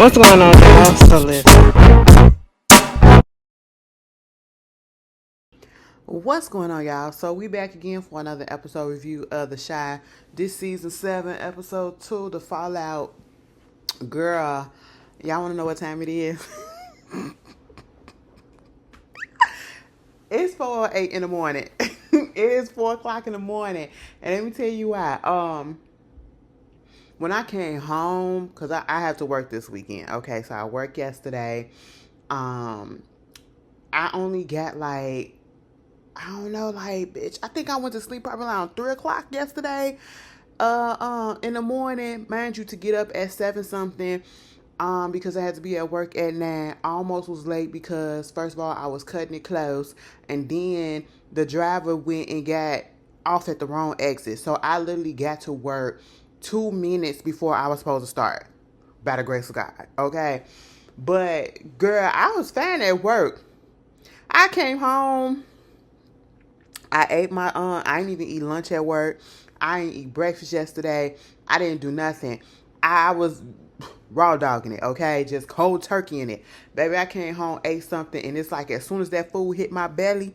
What's going on, y'all? So listen. What's going on, y'all? So we back again for another episode review of The Shy. This season 7, episode 2, The Fallout. Girl, y'all want to know what time it is? It's 4:08 in the morning. It is 4 o'clock in the morning, and let me tell you why. When I came home, cause I have to work this weekend. Okay, so I worked yesterday. Um, I only got like, I don't know, like, bitch, I think I went to sleep probably around 3 o'clock yesterday. In the morning, mind you, to get up at 7 something. Because I had to be at work at 9. I almost was late because first of all I was cutting it close, and then the driver went and got off at the wrong exit. So I literally got to work 2 minutes before I was supposed to start. By the grace of God, okay. But girl, I was fine at work. I came home. I ate my I didn't even eat lunch at work. I didn't eat breakfast yesterday. I didn't do nothing. I was raw dogging it, okay? Just cold turkey in it. Baby, I came home, ate something, and it's like as soon as that food hit my belly,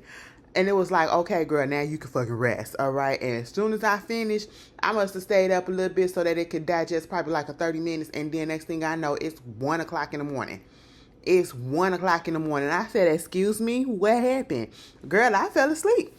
and it was like, okay, girl, now you can fucking rest, all right? And as soon as I finished, I must have stayed up a little bit so that it could digest probably like a 30 minutes, and then next thing I know, it's 1 o'clock in the morning. It's 1 o'clock in the morning. I said, excuse me, what happened? Girl, I fell asleep.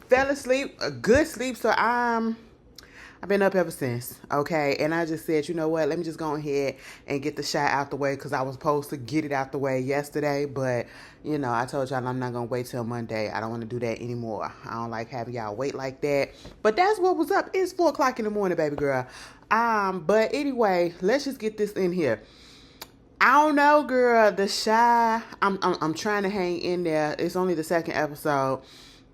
Fell asleep, a good sleep, so I've been up ever since, okay? And I just said, you know what? Let me just go ahead and get the shot out the way because I was supposed to get it out the way yesterday. But, you know, I told y'all I'm not going to wait till Monday. I don't want to do that anymore. I don't like having y'all wait like that. But that's what was up. It's 4 o'clock in the morning, baby girl. But anyway, let's just get this in here. I don't know, girl. The Shy. I'm trying to hang in there. It's only the second episode.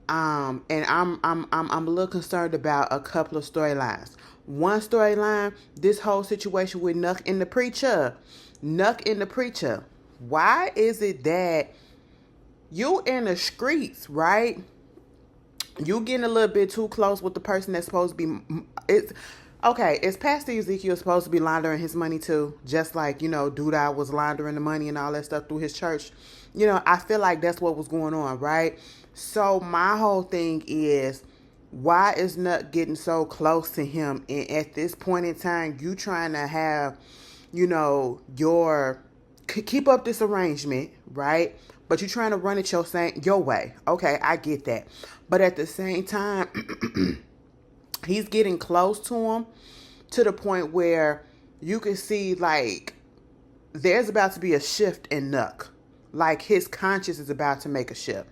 And I'm a little concerned about a couple of storylines. One storyline, this whole situation with Nuck and the preacher. Nuck and the preacher. Why is it that you in the streets, right? You getting a little bit too close with the person that's supposed to be. It's okay. Is Pastor Ezekiel supposed to be laundering his money too? Just like, you know, Duda was laundering the money and all that stuff through his church. You know, I feel like that's what was going on, right? So my whole thing is, why is Nuck getting so close to him? And at this point in time, you trying to have, you know, keep up this arrangement, right? But you're trying to run it your way. Okay, I get that. But at the same time, he's getting close to him to the point where you can see like there's about to be a shift in Nuck. Like his conscience is about to make a shift.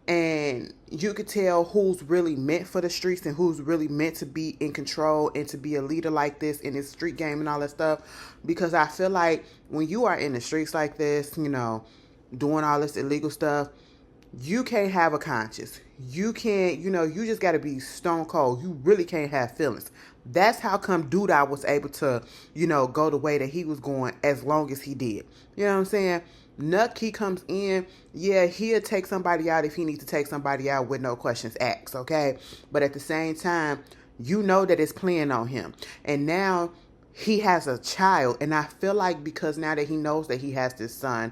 And you could tell who's really meant for the streets and who's really meant to be in control and to be a leader like this in his street game and all that stuff. Because I feel like when you are in the streets like this, you know, doing all this illegal stuff, you can't have a conscience. You can't, you know, you just got to be stone cold. You really can't have feelings. That's how come Duda was able to, you know, go the way that he was going as long as he did. You know what I'm saying? Nuck, he comes in, yeah, he'll take somebody out if he needs to take somebody out with no questions asked, okay? But at the same time, you know that it's playing on him. And now he has a child, and I feel like because now that he knows that he has this son,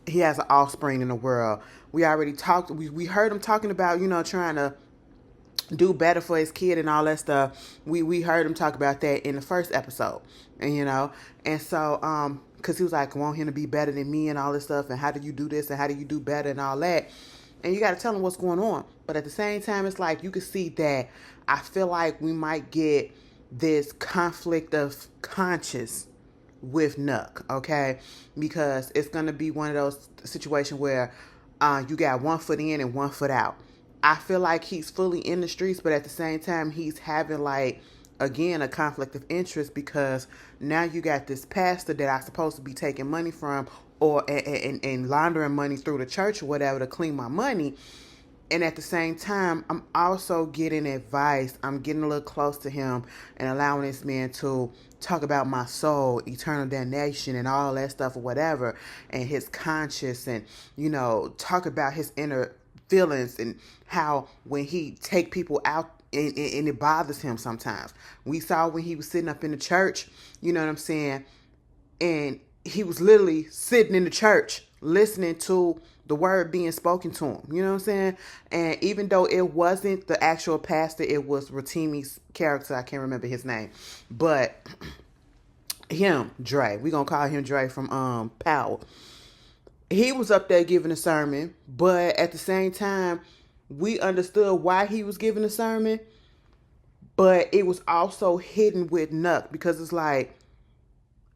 he has an offspring in the world. We already talked, we heard him talking about, you know, trying to do better for his kid and all that stuff. We heard him talk about that in the first episode, and you know, and so because he was like, I want him to be better than me and all this stuff, and how do you do this and how do you do better and all that, and you got to tell him what's going on. But at the same time, it's like you can see that I feel like we might get this conflict of conscience with Nuck, okay, because it's gonna be one of those situations where you got 1 foot in and 1 foot out. I feel like he's fully in the streets, but at the same time, he's having like, again, a conflict of interest because now you got this pastor that I'm supposed to be taking money from or and laundering money through the church or whatever to clean my money. And at the same time, I'm also getting advice. I'm getting a little close to him and allowing this man to talk about my soul, eternal damnation, and all that stuff or whatever, and his conscience, and, you know, talk about his inner feelings and how when he take people out and it bothers him sometimes. We saw when he was sitting up in the church, you know what I'm saying, and he was literally sitting in the church listening to the word being spoken to him. You know what I'm saying? And even though it wasn't the actual pastor, it was Rotimi's character. I can't remember his name. But him, Dre, we gonna call him Dre from Power. He was up there giving a sermon, but at the same time, we understood why he was giving a sermon, but it was also hidden with Nuck, because it's like,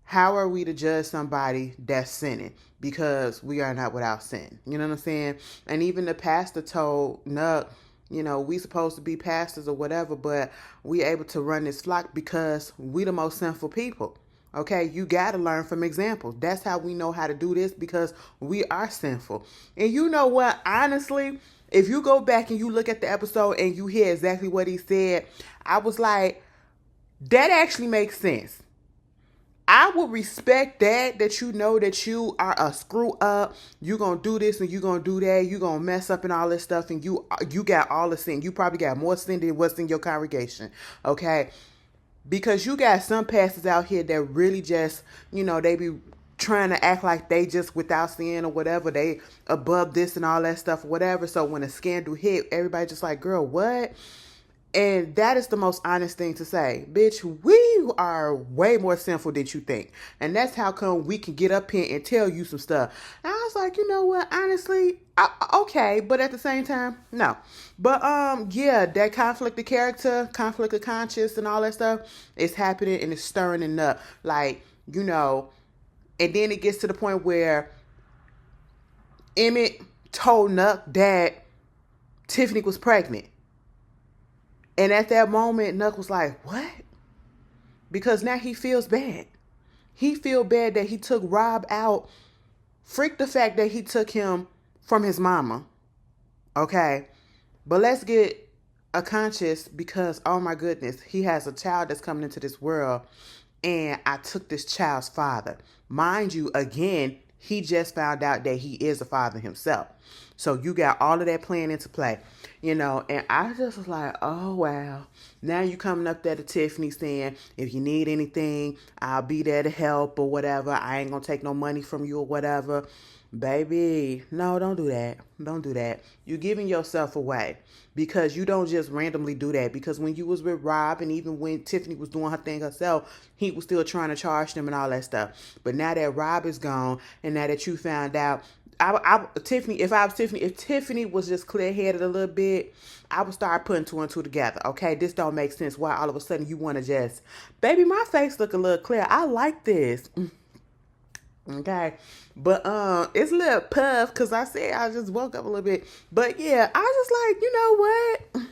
how are we to judge somebody that's sinning? Because we are not without sin. You know what I'm saying? And even the pastor told Nuck, we supposed to be pastors or whatever, but we able to run this flock because we the most sinful people. Okay, you got to learn from examples. That's how we know how to do this, because we are sinful. And you know what? Honestly, if you go back and you look at the episode and you hear exactly what he said, I was like, that actually makes sense. I would respect that you know that you are a screw up. You're going to do this and you're going to do that. You're going to mess up and all this stuff. And you got all the sin. You probably got more sin than what's in your congregation. Okay. Because you got some pastors out here that really just, they be trying to act like they just without sin or whatever. They above this and all that stuff, whatever. So when a scandal hit, everybody just like, girl, what? And that is the most honest thing to say. Bitch, we are way more sinful than you think. And that's how come we can get up here and tell you some stuff. And I was like, you know what? Honestly, okay. But at the same time, no. But yeah, that conflict of character, conflict of conscience and all that stuff is happening and it's stirring it up. Like, and then it gets to the point where Emmett told Nuck that Tiffany was pregnant. And at that moment, Nuck was like, what? Because now he feels bad. He feels bad that he took Rob out. Freak the fact that he took him from his mama. Okay? But let's get a conscious, because, oh my goodness, he has a child that's coming into this world. And I took this child's father. Mind you, again, he just found out that he is a father himself. So you got all of that playing into play, and I just was like, oh, wow. Now you coming up there to Tiffany saying, if you need anything, I'll be there to help or whatever. I ain't going to take no money from you or whatever. Baby, no, don't do that. Don't do that. You're giving yourself away, because you don't just randomly do that. Because when you was with Rob, and even when Tiffany was doing her thing herself, he was still trying to charge them and all that stuff. But now that Rob is gone, and now that you found out, if Tiffany was just clear-headed a little bit, I would start putting two and two together. Okay, this don't make sense. Why all of a sudden you want to just, baby, my face look a little clear. I like this. Okay, but it's a little puff because I said I just woke up a little bit. But yeah, I just like, what?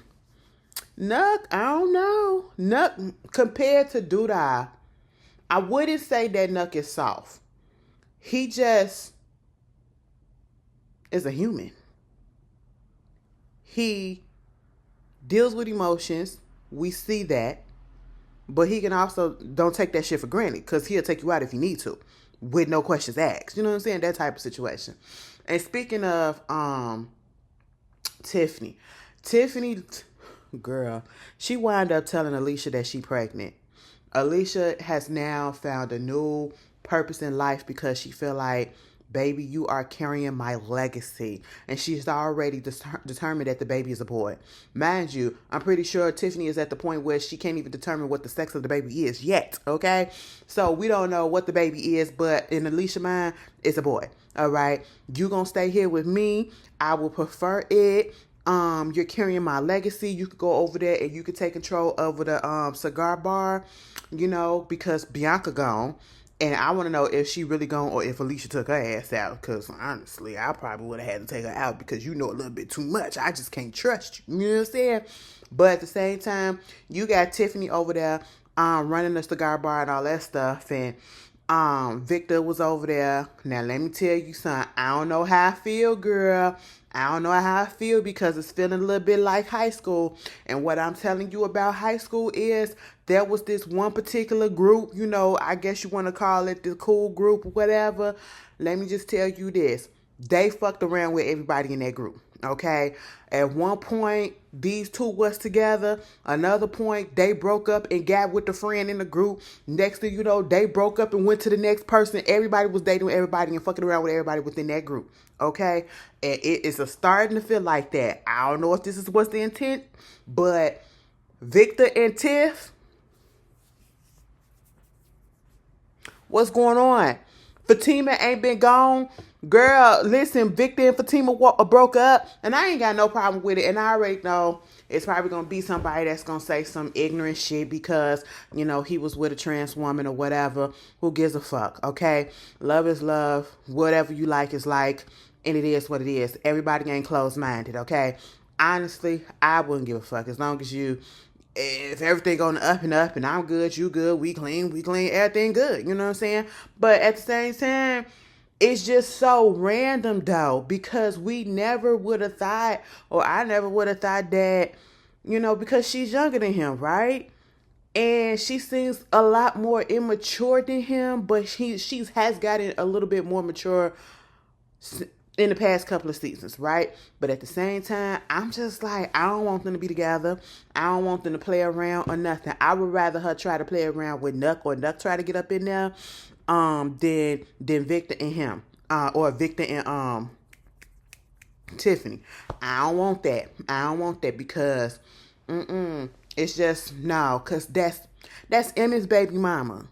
Nuck, I don't know. Nuck compared to Doodah, I wouldn't say that Nuck is soft. He just is a human. He deals with emotions. We see that. But he can also don't take that shit for granted, because he'll take you out if you need to, with no questions asked. You know what I'm saying? That type of situation. And speaking of Tiffany, girl, she wound up telling Alicia that she pregnant. Alicia has now found a new purpose in life, because she feel like, baby, you are carrying my legacy. And she's already determined that the baby is a boy. Mind you, I'm pretty sure Tiffany is at the point where she can't even determine what the sex of the baby is yet, okay? So we don't know what the baby is, but in Alicia's mind, it's a boy, all right? You gonna stay here with me. I will prefer it. You're carrying my legacy. You could go over there and you could take control over the cigar bar, because Bianca gone. And I want to know if she really gone, or if Alicia took her ass out. Because honestly, I probably would have had to take her out, because you know a little bit too much. I just can't trust you. You know what I'm saying? But at the same time, you got Tiffany over there running the cigar bar and all that stuff. And Victor was over there. Now, let me tell you something. I don't know how I feel, girl. I don't know how I feel, because it's feeling a little bit like high school. And what I'm telling you about high school is there was this one particular group, I guess you want to call it the cool group or whatever. Let me just tell you this. They fucked around with everybody in that group. Okay, at one point these two was together. Another point they broke up and got with the friend in the group. Next thing you know, they broke up and went to the next person. Everybody was dating everybody and fucking around with everybody within that group. Okay, and it is starting to feel like that. I don't know if this is what's the intent, but Victor and Tiff, what's going on? Fatima ain't been gone. Girl, listen, Victor and Fatima broke up, and I ain't got no problem with it. And I already know it's probably going to be somebody that's going to say some ignorant shit because, you know, he was with a trans woman or whatever. Who gives a fuck, okay? Love is love. Whatever you like is like, and it is what it is. Everybody ain't closed-minded, okay? Honestly, I wouldn't give a fuck as long as if everything going up and I'm good, you good, we clean, everything good. You know what I'm saying? But at the same time, it's just so random though, because we never would have thought, or I never would have thought that, you know, because she's younger than him, right? And she seems a lot more immature than him, but she has gotten a little bit more mature in the past couple of seasons, right? But at the same time, I'm just like, I don't want them to be together. I don't want them to play around or nothing. I would rather her try to play around with Nuck, or Nuck try to get up in there, than Victor and him, or Victor and Tiffany. I don't want that. I don't want that because, it's just no, cause that's Emmy's baby mama.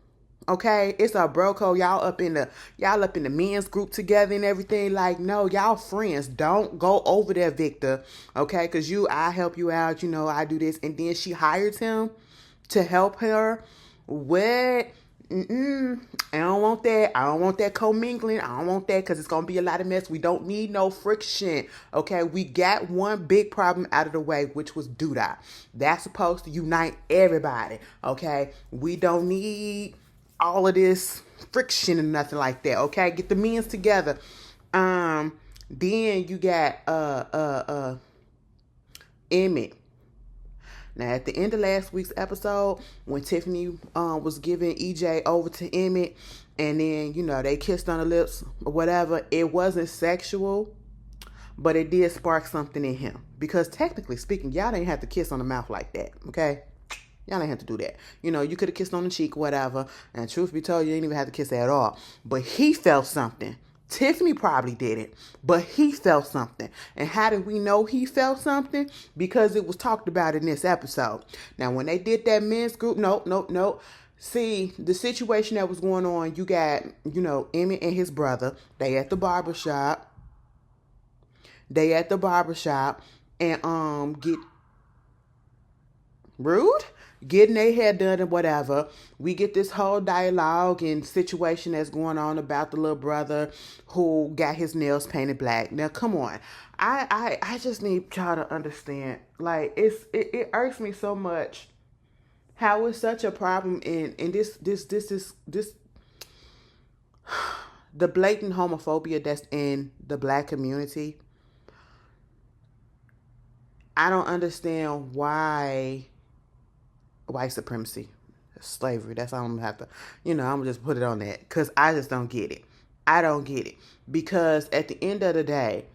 Okay, it's a bro code. Y'all up in the men's group together and everything. Like, no, y'all friends. Don't go over there, Victor. Okay, because I help you out. You know, I do this, and then she hires him to help her. What? I don't want that. I don't want that commingling. I don't want that because it's gonna be a lot of mess. We don't need no friction. Okay, we got one big problem out of the way, which was doodah. That's supposed to unite everybody. Okay, we don't need all of this friction and nothing like that. Okay, get the men's together. Then you got Emmett. Now at the end of last week's episode, when Tiffany was giving EJ over to Emmett, and then, you know, they kissed on the lips or whatever, it wasn't sexual, but it did spark something in him. Because technically speaking, y'all didn't have to kiss on the mouth like that. Okay, y'all ain't have to do that. You know, you could have kissed on the cheek, whatever. And truth be told, you didn't even have to kiss at all. But he felt something. Tiffany probably didn't, but he felt something. And how did we know he felt something? Because it was talked about in this episode. Now, when they did that men's group, no. See, the situation that was going on, you got, you know, Emmett and his brother. They at the barbershop. And get rude? Getting their hair done and whatever. We get this whole dialogue and situation that's going on about the little brother who got his nails painted black. Now, come on. I just need y'all to understand. Like, it irks me so much how it's such a problem in this the blatant homophobia that's in the black community. I don't understand why white supremacy, slavery. That's all I'm gonna have to, I'm gonna just put it on that because I just don't get it. I don't get it because at the end of the day,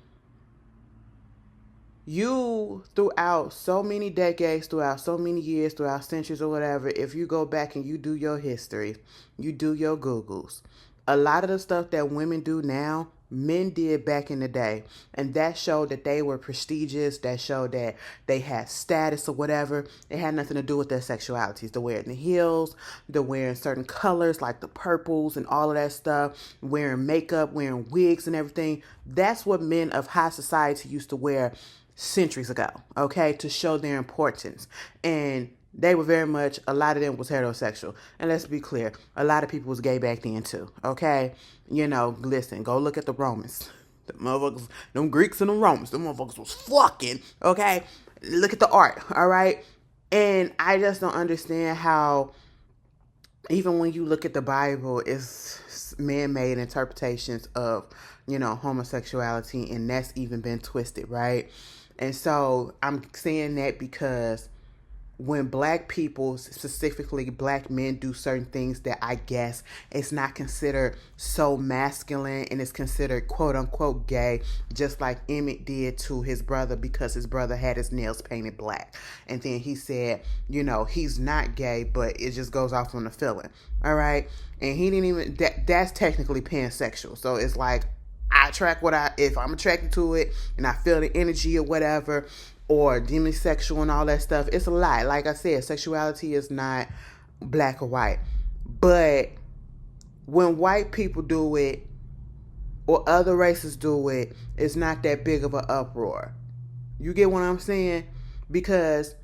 you throughout so many decades, throughout so many years, throughout centuries or whatever, if you go back and you do your history, you do your Googles, a lot of the stuff that women do now, men did back in the day. And that showed that they were prestigious. That showed that they had status or whatever. It had nothing to do with their sexualities. They're wearing the heels. They're wearing certain colors like the purples and all of that stuff. Wearing makeup, wearing wigs and everything. That's what men of high society used to wear centuries ago, okay, to show their importance. And they were very much, a lot of them was heterosexual. And let's be clear, a lot of people was gay back then too, okay? Listen, go look at the Romans. The motherfuckers, them Greeks and the Romans, them motherfuckers was fucking, okay? Look at the art, all right? And I just don't understand how, even when you look at the Bible, it's man-made interpretations of, homosexuality, and that's even been twisted, right? And so I'm saying that because when black people, specifically black men, do certain things that I guess it's not considered so masculine and it's considered quote unquote gay, just like Emmett did to his brother because his brother had his nails painted black. And then he said, he's not gay, but it just goes off on the feeling. All right. And he didn't even, that's technically pansexual. So it's like, I track if I'm attracted to it and I feel the energy or whatever, or demisexual and all that stuff, it's a lie. Like I said, sexuality is not black or white. But when white people do it or other races do it, it's not that big of an uproar. You get what I'm saying? Because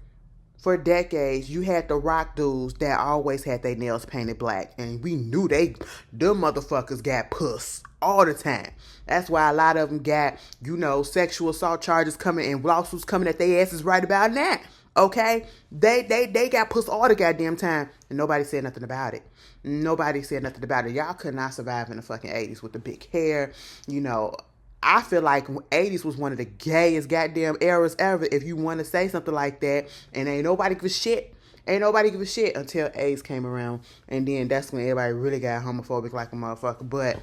for decades, you had the rock dudes that always had their nails painted black. And we knew them motherfuckers got puss all the time. That's why a lot of them got, sexual assault charges coming and lawsuits coming at their asses right about now. Okay? They got puss all the goddamn time. And nobody said nothing about it. Nobody said nothing about it. Y'all could not survive in the fucking 80s with the big hair. I feel like 80s was one of the gayest goddamn eras ever if you want to say something like that. And ain't nobody give a shit. Ain't nobody give a shit until AIDS came around. And then that's when everybody really got homophobic like a motherfucker. But,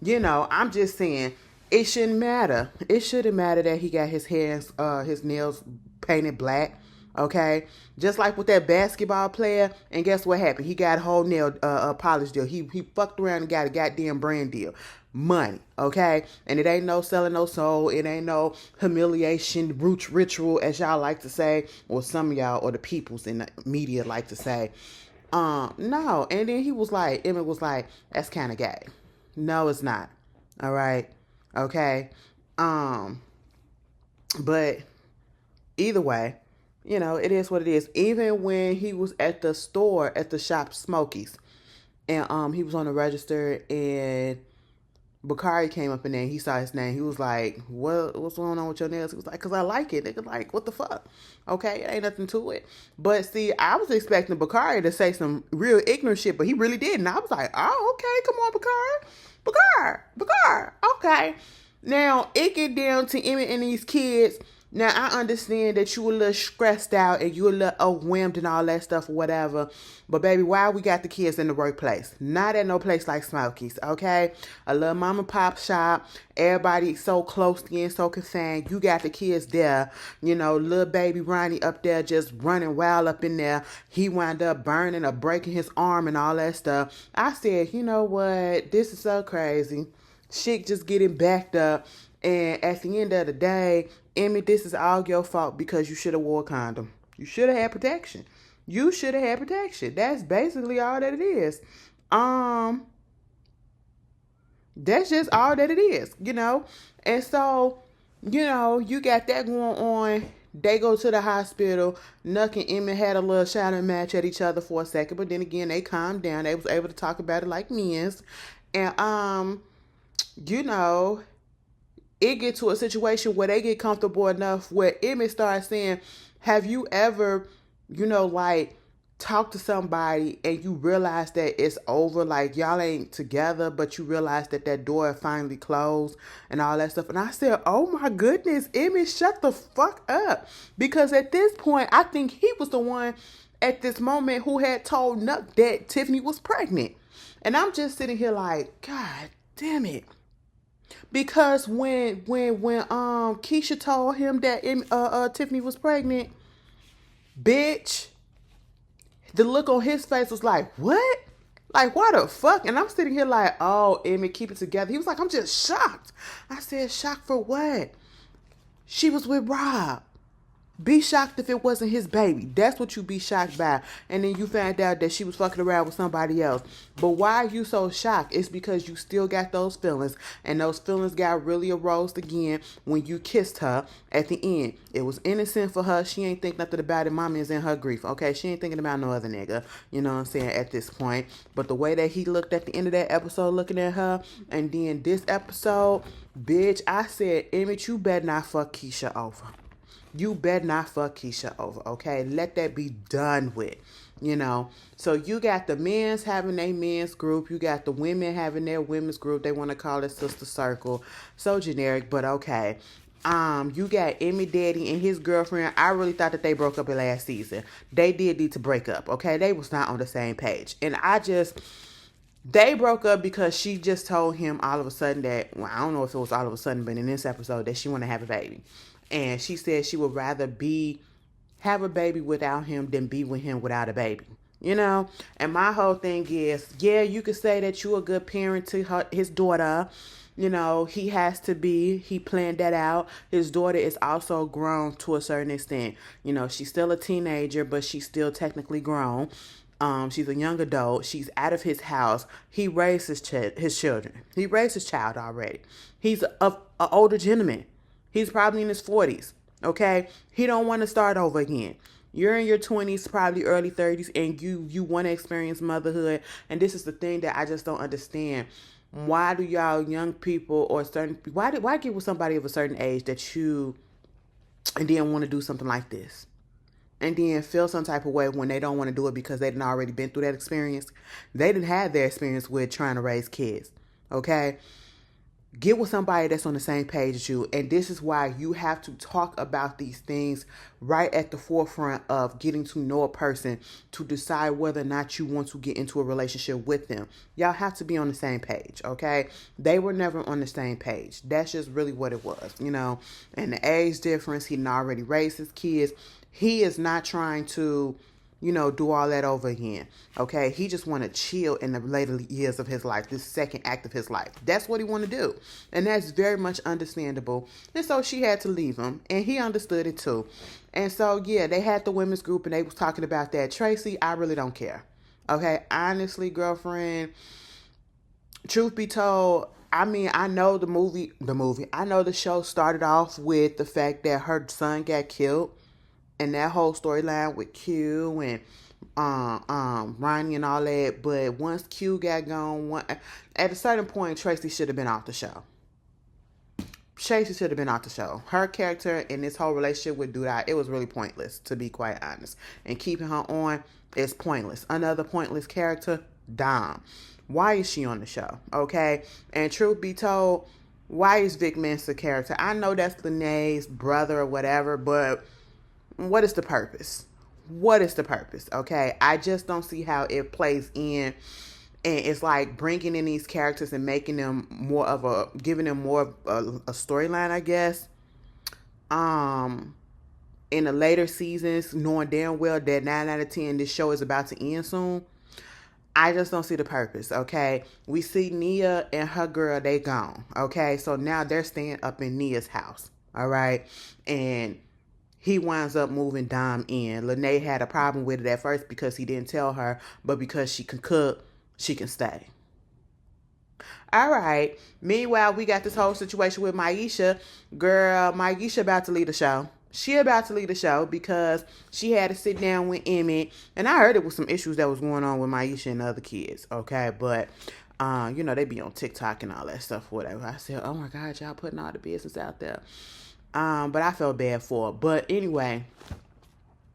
I'm just saying, it shouldn't matter. It shouldn't matter that he got his nails painted black. Okay? Just like with that basketball player. And guess what happened? He got a whole nail polish deal. He fucked around and got a goddamn brand deal. Money, okay? And it ain't no selling no soul. It ain't no humiliation, ritual, as y'all like to say, or some of y'all, or the peoples in the media like to say. No. And then Emmett was like, that's kind of gay. No, it's not. All right? Okay? But either way, it is what it is. Even when he was at the store, at the shop Smokies, and he was on the register, and Bakari came up in there and he saw his name. He was like, what's going on with your nails? He was like, because I like it. Nigga, like, what the fuck? Okay, it ain't nothing to it. But see, I was expecting Bakari to say some real ignorant shit, but he really didn't. I was like, oh, okay, come on, Bakari. Okay. Now, it get down to Emmett and these kids. Now, I understand that you a little stressed out and you a little overwhelmed and all that stuff or whatever. But, baby, why we got the kids in the workplace? Not at no place like Smokies, okay? A little mom and pop shop. Everybody so close and so confined. You got the kids there. Little baby Ronnie up there just running wild up in there. He wound up burning or breaking his arm and all that stuff. I said, you know what? This is so crazy. Shit just getting backed up. And at the end of the day, Emmett, this is all your fault because you should have wore a condom. You should have had protection. That's basically all that it is. That's just all that it is, And so, you got that going on. They go to the hospital. Nuck and Emmett had a little shouting match at each other for a second, but then again, they calmed down. They was able to talk about it like men. And, it get to a situation where they get comfortable enough where Emmett starts saying, have you ever, talked to somebody and you realize that it's over, like y'all ain't together, but you realize that door finally closed and all that stuff. And I said, oh my goodness, Emmett, shut the fuck up. Because at this point, I think he was the one at this moment who had told Nuck that Tiffany was pregnant. And I'm just sitting here like, God damn it. Because when Keisha told him that Tiffany was pregnant, bitch, the look on his face was like, what? Like, why the fuck? And I'm sitting here like, oh, Emmett, keep it together. He was like, I'm just shocked. I said, shocked for what? She was with Rob. Be shocked if it wasn't his baby. That's what you be shocked by. And then you found out that she was fucking around with somebody else. But why are you so shocked? It's because you still got those feelings. And those feelings got really aroused again when you kissed her at the end. It was innocent for her. She ain't think nothing about it. Mommy is in her grief. Okay, she ain't thinking about no other nigga. You know what I'm saying? At this point. But the way that he looked at the end of that episode looking at her. And then this episode, bitch, I said, Emmett, you better not fuck Keisha over. You better not fuck Keisha over, okay? Let that be done with, So you got the men's having their men's group. You got the women having their women's group. They want to call it Sister Circle. So generic, but okay. You got Emmy Daddy and his girlfriend. I really thought that they broke up in last season. They did need to break up, okay? They was not on the same page. And they broke up because she just told him all of a sudden that, well, I don't know if it was all of a sudden, but in this episode that she want to have a baby. And she said she would rather have a baby without him than be with him without a baby. You know? And my whole thing is, yeah, you could say that you're a good parent to his daughter. You know, he planned that out. His daughter is also grown to a certain extent. You know, she's still a teenager, but she's still technically grown. She's a young adult. She's out of his house. He raised his children. He raised his child already. He's a older gentleman. He's probably in his 40s. Okay? He don't want to start over again. You're in your 20s, probably early 30s, and you want to experience motherhood. And this is the thing that I just don't understand. Why do y'all young people or why get with somebody of a certain age and then want to do something like this? And then feel some type of way when they don't want to do it because they didn't already been through that experience. They didn't have their experience with trying to raise kids. Okay? Get with somebody that's on the same page as you. And this is why you have to talk about these things right at the forefront of getting to know a person to decide whether or not you want to get into a relationship with them. Y'all have to be on the same page, okay? They were never on the same page. That's just really what it was, you know? And the age difference, he already raised his kids. He is not trying to, you know, do all that over again. Okay? He just want to chill in the later years of his life, this second act of his life. That's what he want to do. And that's very much understandable. And so she had to leave him. And he understood it too. And so, yeah, they had the women's group and they was talking about that. Tracy, I really don't care. Okay? Honestly, girlfriend, truth be told, I mean, I know I know the show started off with the fact that her son got killed. And that whole storyline with Q and Ronnie and all that. But once Q got gone, at a certain point, Tracy should have been off the show. Tracy should have been off the show. Her character in this whole relationship with Duda, it was really pointless, to be quite honest. And keeping her on is pointless. Another pointless character, Dom. Why is she on the show? Okay? And truth be told, why is Vic Mensa character? I know that's Lene's brother or whatever, but what is the purpose? What is the purpose? Okay, I just don't see how it plays in, and it's like bringing in these characters and making them giving them more of a storyline, I guess. In the later seasons, knowing damn well that 9 out of 10 this show is about to end soon. I just don't see the purpose, okay? We see Nia and her girl, they gone, okay? So now they're staying up in Nia's house, all right? And he winds up moving Dom in. Lene had a problem with it at first because he didn't tell her, but because she can cook, she can stay. All right. Meanwhile, we got this whole situation with Maisha. Girl, Maisha about to leave the show. She about to leave the show because she had to sit down with Emmett. And I heard it was some issues that was going on with Maisha and the other kids, okay? But, you know, they be on TikTok and all that stuff, whatever. I said, oh my God, y'all putting all the business out there. But I felt bad for her. But anyway,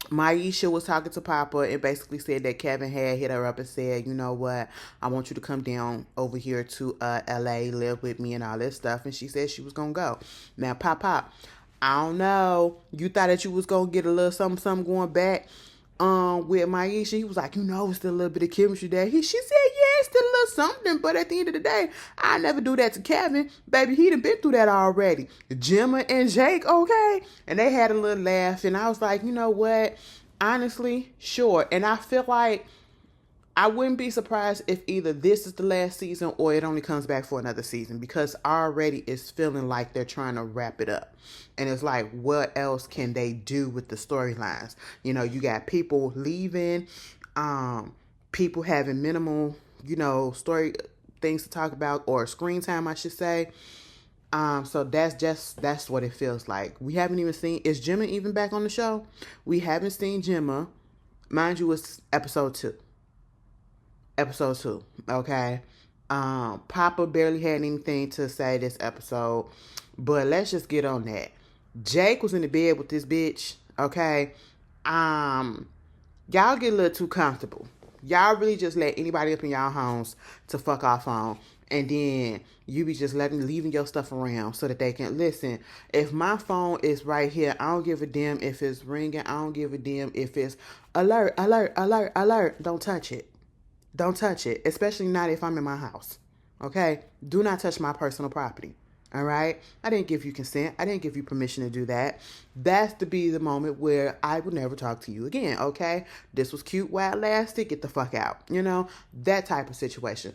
Maisha was talking to Papa and basically said that Kevin had hit her up and said, you know what, I want you to come down over here to LA, live with me and all this stuff. And she said she was going to go. Now, Pop, I don't know. You thought that you was going to get a little something going back with Maisha. He was like, you know, it's still a little bit of chemistry there. She said, yeah, it's still a little something, but at the end of the day, I never do that to Kevin. Baby, he done been through that already. Gemma and Jake, okay? And they had a little laugh, and I was like, you know what? Honestly, sure. And I feel like I wouldn't be surprised if either this is the last season or it only comes back for another season, because already it's feeling like they're trying to wrap it up. And it's like, what else can they do with the storylines? You know, you got people leaving, people having minimal, you know, story things to talk about, or screen time, I should say. So that's what it feels like. We haven't even seen, is Gemma even back on the show? We haven't seen Gemma. Mind you, it's episode 2. Okay? Papa barely had anything to say this episode, but let's just get on that. Jake was in the bed with this bitch, okay? Y'all get a little too comfortable. Y'all really just let anybody up in y'all homes to fuck off on. And then you be just leaving your stuff around so that they can listen. If my phone is right here, I don't give a damn if it's ringing. I don't give a damn if it's alert, alert, alert, alert. Don't touch it. Don't touch it, especially not if I'm in my house. Okay? Do not touch my personal property. All right? I didn't give you consent. I didn't give you permission to do that. That's to be the moment where I would never talk to you again. Okay? This was cute while it lasted. Get the fuck out. You know? That type of situation.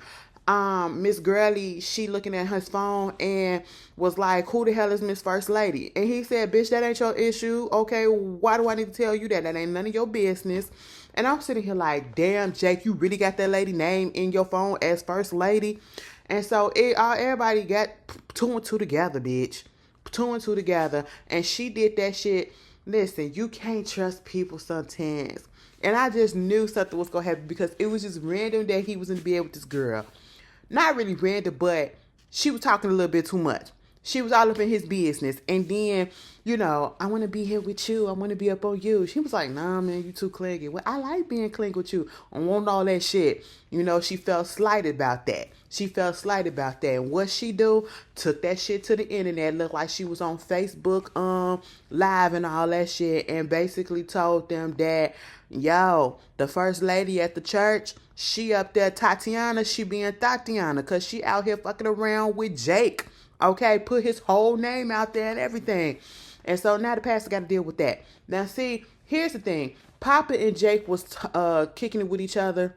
Miss Gurley, she looking at his phone and was like, who the hell is Miss First Lady? And he said, bitch, that ain't your issue. Okay, why do I need to tell you that? That ain't none of your business. And I'm sitting here like, damn, Jake, you really got that lady name in your phone as First Lady? And so everybody got two and two together, bitch. Two and two together. And she did that shit. Listen, you can't trust people sometimes. And I just knew something was going to happen because it was just random that he was in bed with this girl. Not really random, but she was talking a little bit too much. She was all up in his business. And then, you know, I want to be here with you. I want to be up on you. She was like, nah, man, you too clingy. Well, I like being clingy with you. I want all that shit. You know, she felt slighted about that. She felt slighted about that. And what she do? Took that shit to the internet. Looked like she was on Facebook live and all that shit. And basically told them that, yo, the first lady at the church, she up there, Tatiana, she being Tatiana. Because she out here fucking around with Jake. Okay, put his whole name out there and everything. And so now the pastor got to deal with that. Now, see, here's the thing. Papa and Jake was kicking it with each other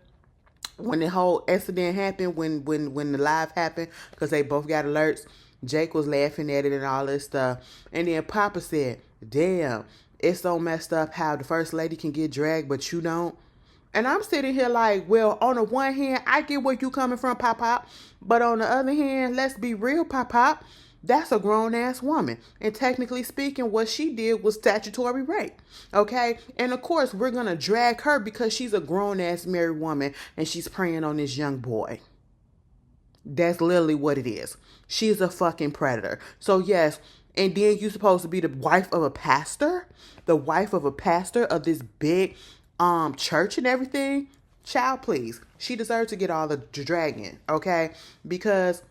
when the whole incident happened, when the live happened, because they both got alerts. Jake was laughing at it and all this stuff. And then Papa said, damn, it's so messed up how the first lady can get dragged, but you don't. And I'm sitting here like, well, on the one hand, I get where you coming from, Pop. But on the other hand, let's be real, Pop. That's a grown-ass woman. And technically speaking, what she did was statutory rape. Okay? And of course, we're going to drag her because she's a grown-ass married woman and she's preying on this young boy. That's literally what it is. She's a fucking predator. So yes, and then you're supposed to be the wife of a pastor? The wife of a pastor of this big church and everything. Child, please. She deserves to get all the dragging, okay? Because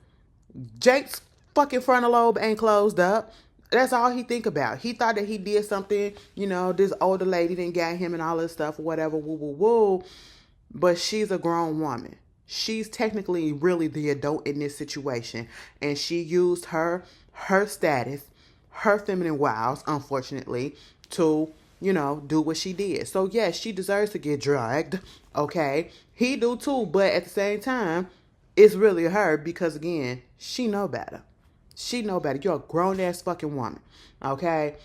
Jake's fucking frontal lobe ain't closed up. That's all he think about. He thought that he did something, you know, this older lady didn't get him and all this stuff or whatever, woo. But she's a grown woman. She's technically really the adult in this situation. And she used her status, her feminine wiles, unfortunately, to, you know, do what she did. So yes, she deserves to get dragged. Okay. He do too, but at the same time, it's really her because again, she know better. She know better. You're a grown ass fucking woman. Okay.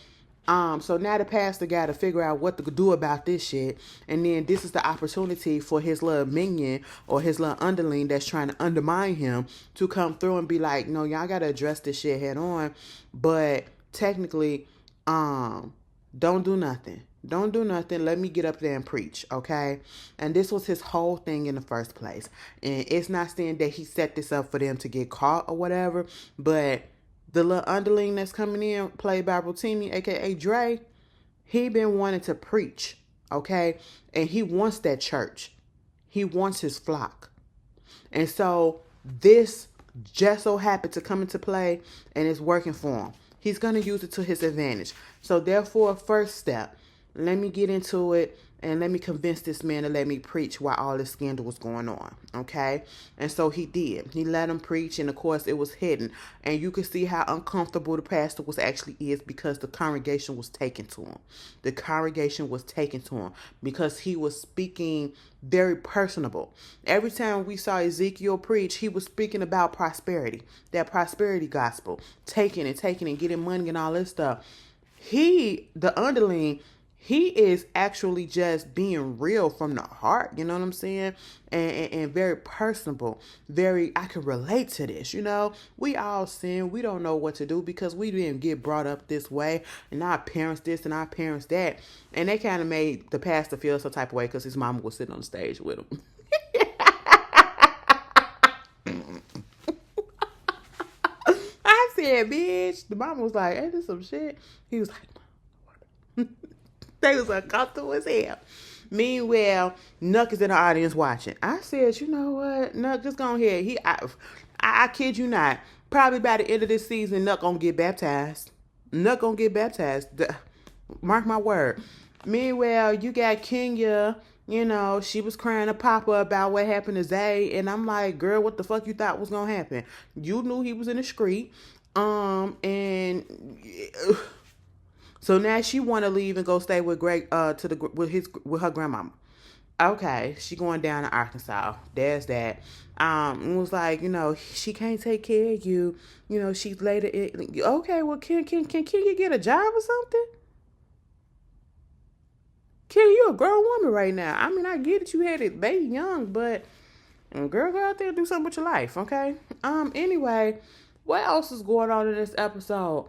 So now the pastor got to figure out what to do about this shit. And then this is the opportunity for his little minion or his little underling that's trying to undermine him to come through and be like, no, y'all got to address this shit head on. But technically, don't do nothing. Don't do nothing. Let me get up there and preach, okay? And this was his whole thing in the first place. And it's not saying that he set this up for them to get caught or whatever, but the little underling that's coming in, played by Rotimi, a.k.a. Dre, he been wanting to preach, okay? And he wants that church. He wants his flock. And so this just so happened to come into play and it's working for him. He's going to use it to his advantage. So therefore, first step, let me get into it and let me convince this man to let me preach while all this scandal was going on. Okay? And so he did. He let him preach, and of course it was hidden. And you could see how uncomfortable the pastor was actually is because the congregation was taken to him. The congregation was taken to him because he was speaking very personable. Every time we saw Ezekiel preach, he was speaking about prosperity. That prosperity gospel. Taking and getting money and all this stuff. He, the underling, he is actually just being real from the heart, you know what I'm saying? And very personable, I can relate to this, you know? We all sin, we don't know what to do because we didn't get brought up this way, and our parents this and our parents that. And they kind of made the pastor feel some type of way because his mama was sitting on the stage with him. I said, bitch, the mama was like, ain't this some shit? He was like, they was uncomfortable as hell. Meanwhile, Nuck is in the audience watching. I said, you know what, Nuck, just go ahead. I kid you not. Probably by the end of this season, Nuck gonna get baptized. Nuck gonna get baptized. Mark my word. Meanwhile, you got Kenya. You know, she was crying to Papa about what happened to Zay, and I'm like, girl, what the fuck you thought was gonna happen? You knew he was in the street, and so now she want to leave and go stay with Greg, with her grandmama. Okay, she going down to Arkansas. There's that. It was like, you know, she can't take care of you. You know, she's later. Okay, well, can you get a job or something? Can you a grown woman right now? I mean, I get it. You had it baby young, but girl, go out there and do something with your life, okay? Anyway, what else is going on in this episode?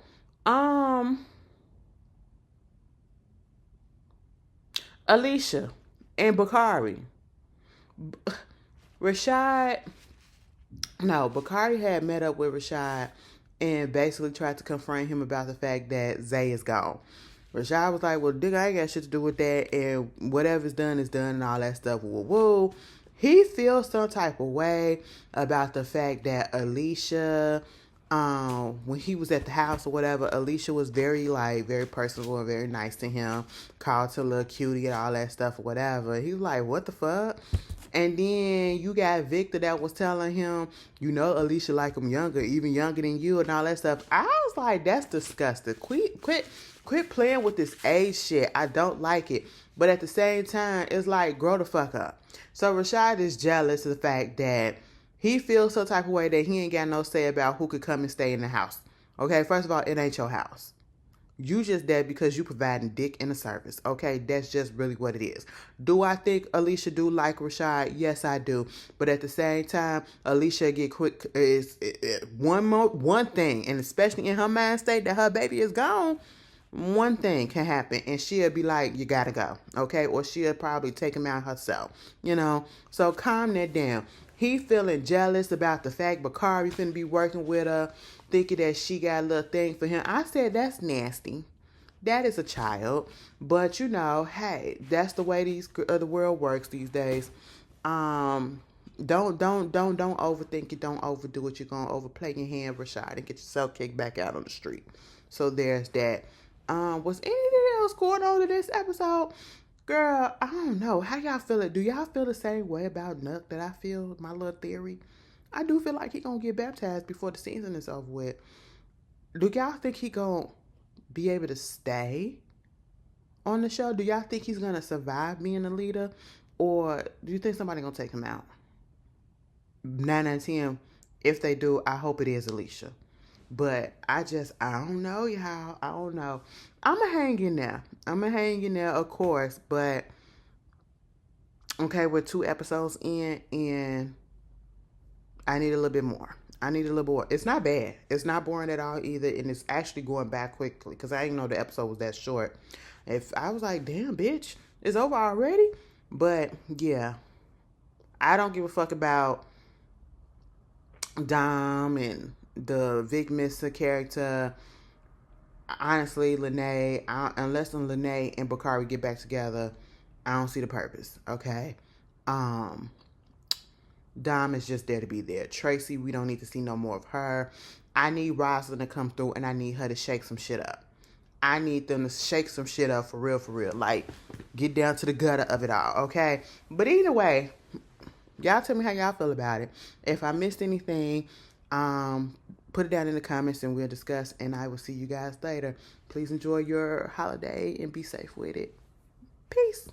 Alicia and Bakari. Rashad, no, Bakari had met up with Rashad and basically tried to confront him about the fact that Zay is gone. Rashad was like, well, Dick, I ain't got shit to do with that, and whatever's done is done and all that stuff. Woo woo. He feels some type of way about the fact that Alicia, when he was at the house or whatever, Alicia was very personable and very nice to him, called her little cutie and all that stuff or whatever. He was like, what the fuck? And then you got Victor that was telling him, you know, Alicia like him younger, even younger than you and all that stuff. I was like, that's disgusting. Quit playing with this age shit. I don't like it. But at the same time, it's like, grow the fuck up. So Rashad is jealous of the fact that he feels some type of way that he ain't got no say about who could come and stay in the house. Okay, first of all, it ain't your house. You just there because you providing dick in a service. Okay, that's just really what it is. Do I think Alicia do like Rashad? Yes, I do. But at the same time, Alicia get quick is one thing, and especially in her mind state that her baby is gone. One thing can happen, and she'll be like, "You gotta go," okay, or she'll probably take him out herself. You know, so calm that down. He feeling jealous about the fact Bakari finna be working with her, thinking that she got a little thing for him. I said that's nasty. That is a child, but you know, hey, that's the way the world works these days. Don't overthink it. Don't overdo it. You're gonna overplay your hand, Rashad, and get yourself kicked back out on the street. So there's that. Was anything else going on in this episode? Girl, I don't know. How y'all feel it? Do y'all feel the same way about Nuck that I feel? My little theory. I do feel like he gonna get baptized before the season is over with. Do y'all think he gonna be able to stay on the show? Do y'all think he's gonna survive being a leader, or do you think somebody gonna take him out? 9 out of 10. If they do, I hope it is Alicia. But I don't know, y'all. I don't know. I'ma hang in there, of course. But okay, we're 2 episodes in, and I need a little bit more. It's not bad. It's not boring at all either, and it's actually going back quickly because I didn't know the episode was that short. If I was like, damn, bitch, it's over already. But yeah, I don't give a fuck about Dom and the Vic Missa character. Honestly, unless Lene and Bakari get back together, I don't see the purpose. Okay. Dom is just there to be there. Tracy, we don't need to see no more of her. I need Rosalind to come through, and I need her to shake some shit up. I need them to shake some shit up for real. Like, get down to the gutter of it all, okay? But either way, y'all tell me how y'all feel about it. If I missed anything, put it down in the comments and we'll discuss, and I will see you guys later. Please enjoy your holiday and be safe with it. Peace.